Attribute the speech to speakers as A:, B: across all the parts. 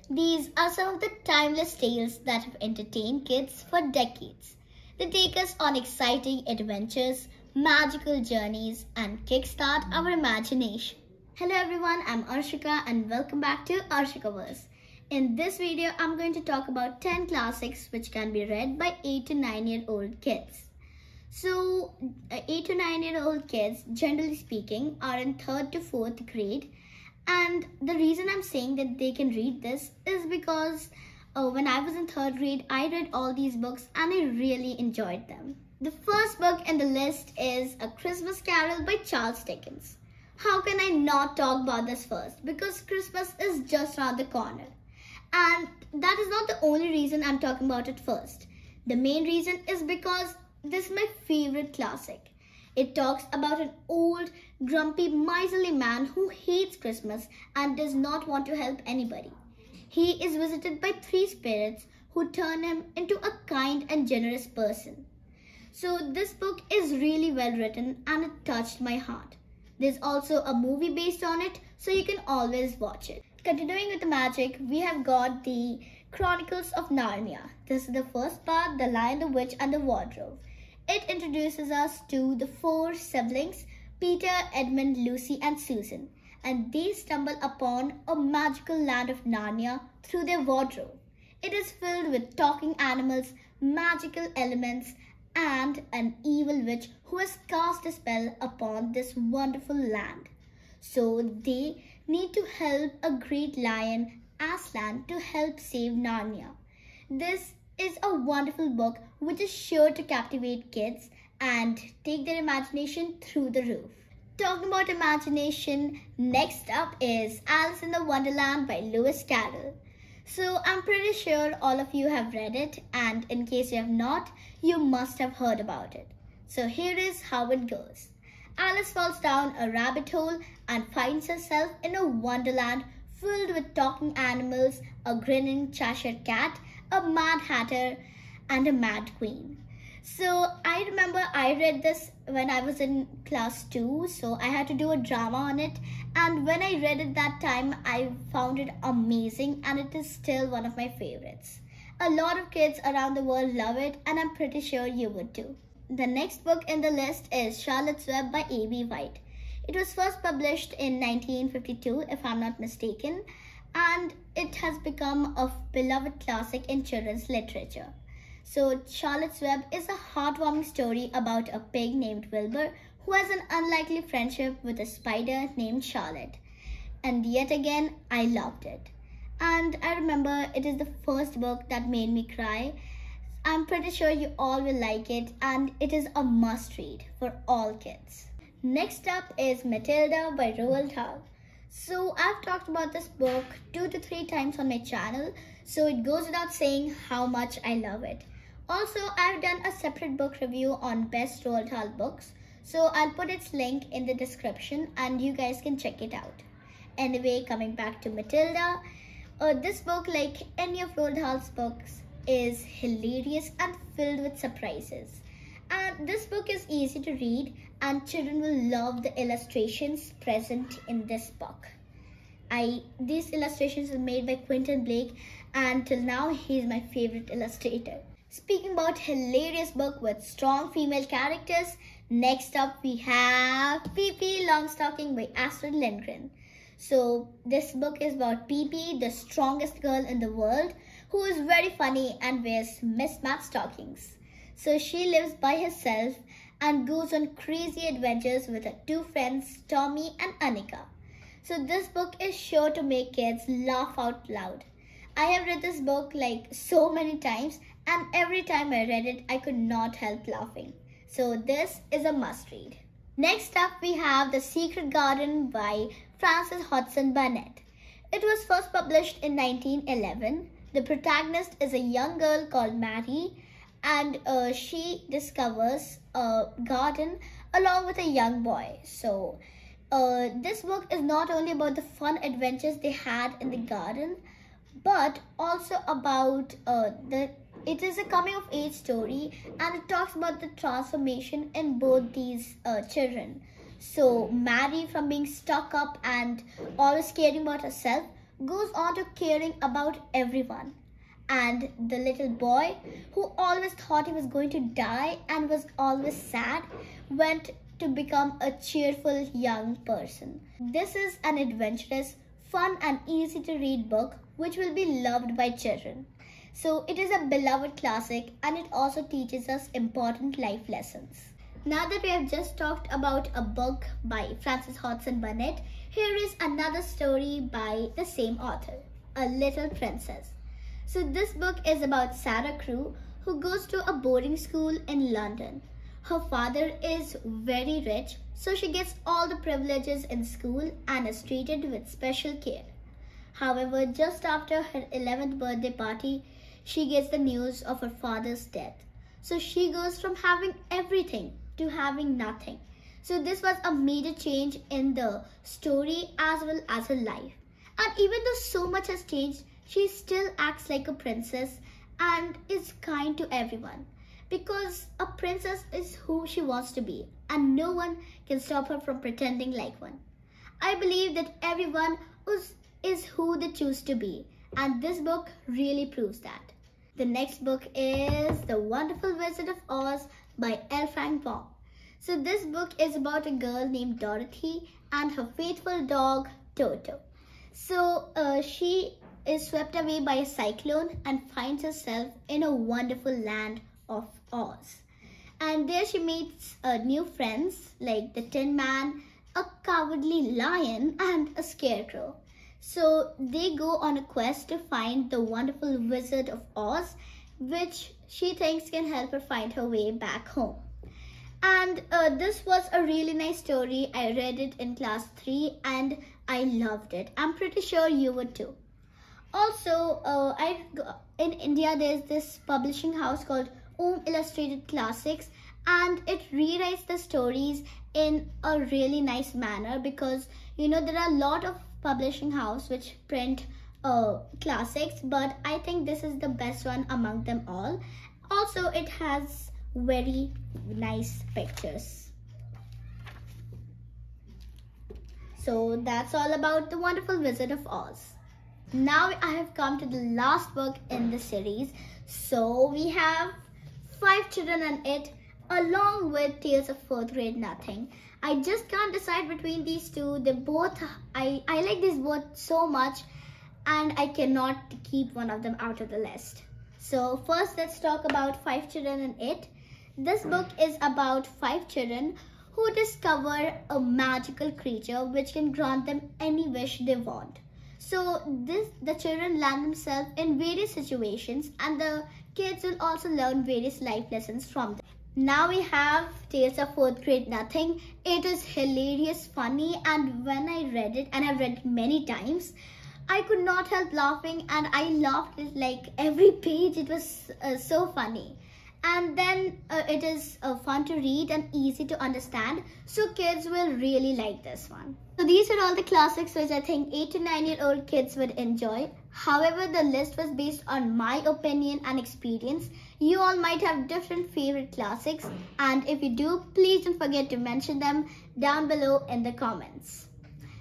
A: These are some of the timeless tales that have entertained kids for decades. They take us on exciting adventures, magical journeys, and kickstart our imagination. Hello everyone, I'm Arshika and welcome back to Arshikaverse. In this video, I'm going to talk about 10 classics which can be read by 8 to 9-year-old kids. So, 8 to 9-year-old kids, generally speaking, are in 3rd to 4th grade. And the reason I'm saying that they can read this is because when I was in 3rd grade, I read all these books and I really enjoyed them. The first book in the list is A Christmas Carol by Charles Dickens. How can I not talk about this first? Because Christmas is just around the corner. And that is not the only reason I'm talking about it first. The main reason is because this is my favorite classic. It talks about an old, grumpy, miserly man who hates Christmas and does not want to help anybody. He is visited by 3 spirits who turn him into a kind and generous person. So this book is really well written and it touched my heart. There's also a movie based on it, so you can always watch it. Continuing with the magic, we have got the Chronicles of Narnia. This is the first part, The Lion, the Witch and the Wardrobe. It introduces us to the 4 siblings, Peter, Edmund, Lucy and Susan, and they stumble upon a magical land of Narnia through their wardrobe. It is filled with talking animals, magical elements and an evil witch who has cast a spell upon this wonderful land. So they need to help a great lion, Aslan, to help save Narnia. This is a wonderful book which is sure to captivate kids and take their imagination through the roof. Talking about imagination, next up is Alice in the Wonderland by Lewis Carroll. So I'm pretty sure all of you have read it, and in case you have not, you must have heard about it. So here is how it goes. Alice falls down a rabbit hole and finds herself in a wonderland filled with talking animals, a grinning Cheshire cat, a Mad Hatter and a Mad Queen. So I remember I read this when I was in class 2, so I had to do a drama on it, and when I read it that time I found it amazing and it is still one of my favorites. A lot of kids around the world love it and I'm pretty sure you would too. The next book in the list is Charlotte's Web by A.B. White. It was first published in 1952 if I'm not mistaken, and it has become a beloved classic in children's literature. So Charlotte's Web is a heartwarming story about a pig named Wilbur who has an unlikely friendship with a spider named Charlotte. And yet again, I loved it. And I remember it is the first book that made me cry. I'm pretty sure you all will like it, and it is a must read for all kids. Next up is Matilda by Roald Dahl. So I've talked about this book 2 to 3 times on my channel, so it goes without saying how much I love it. Also, I've done a separate book review on best Roald Dahl books, so I'll put its link in the description and you guys can check it out. Anyway, coming back to Matilda, this book, like any of Roald Dahl's books, is hilarious and filled with surprises. And this book is easy to read and children will love the illustrations present in this book. These illustrations are made by Quentin Blake and till now he's my favorite illustrator. Speaking about hilarious book with strong female characters, next up we have Pippi Longstocking by Astrid Lindgren. So this book is about Pippi, the strongest girl in the world, who is very funny and wears mismatched stockings. So she lives by herself and goes on crazy adventures with her 2 friends, Tommy and Annika. So this book is sure to make kids laugh out loud. I have read this book like so many times, and every time I read it, I could not help laughing. So this is a must read. Next up, we have The Secret Garden by Frances Hodgson Burnett. It was first published in 1911. The protagonist is a young girl called Mary, and she discovers a garden along with a young boy. So this book is not only about the fun adventures they had in the garden, but also about it is a coming of age story, and it talks about the transformation in both these children. So Mary, from being stuck up and always caring about herself, goes on to caring about everyone. And the little boy, who always thought he was going to die and was always sad, went to become a cheerful young person. This is an adventurous, fun and easy to read book which will be loved by children. So it is a beloved classic and it also teaches us important life lessons. Now that we have just talked about a book by Frances Hodgson Burnett, here is another story by the same author, A Little Princess. So this book is about Sarah Crewe, who goes to a boarding school in London. Her father is very rich, so she gets all the privileges in school and is treated with special care. However, just after her 11th birthday party, she gets the news of her father's death. So she goes from having everything to having nothing. So this was a major change in the story as well as her life. And even though so much has changed, she still acts like a princess and is kind to everyone. Because a princess is who she wants to be and no one can stop her from pretending like one. I believe that everyone is who they choose to be, and this book really proves that. The next book is The Wonderful Wizard of Oz by L. Frank Baum. So this book is about a girl named Dorothy and her faithful dog Toto. So she is swept away by a cyclone and finds herself in a wonderful land of Oz. And there she meets new friends like the Tin Man, a cowardly lion and a scarecrow. So they go on a quest to find the wonderful Wizard of Oz, which she thinks can help her find her way back home. And this was a really nice story. I read it in class 3 and I loved it. I'm pretty sure you would too. Also, in India there's this publishing house called Illustrated Classics, and it rewrites the stories in a really nice manner because there are a lot of publishing house which print classics, but I think this is the best one among them all. Also, it has very nice pictures. So that's all about The Wonderful Wizard of Oz. Now I have come to the last book in the series. So we have Five Children and It along with Tales of Fourth Grade Nothing. I just can't decide between these two. They both, I like these both so much and I cannot keep one of them out of the list. So first let's talk about Five Children and It. This book is about 5 children who discover a magical creature which can grant them any wish they want. So the children land themselves in various situations and the kids will also learn various life lessons from them. Now we have Tales of Fourth Grade Nothing. It is hilarious, funny, and when I read it, and I've read it many times, I could not help laughing and I laughed at like every page. It was so funny. And then it is fun to read and easy to understand. So kids will really like this one. So these are all the classics which I think 8 to 9-year-old kids would enjoy. However, the list was based on my opinion and experience. You all might have different favorite classics. And if you do, please don't forget to mention them down below in the comments.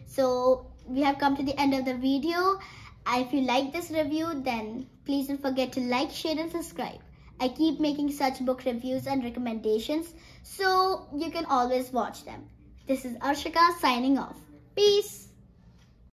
A: So we have come to the end of the video. If you like this review, then please don't forget to like, share and subscribe. I keep making such book reviews and recommendations, so you can always watch them. This is Arshika signing off. Peace!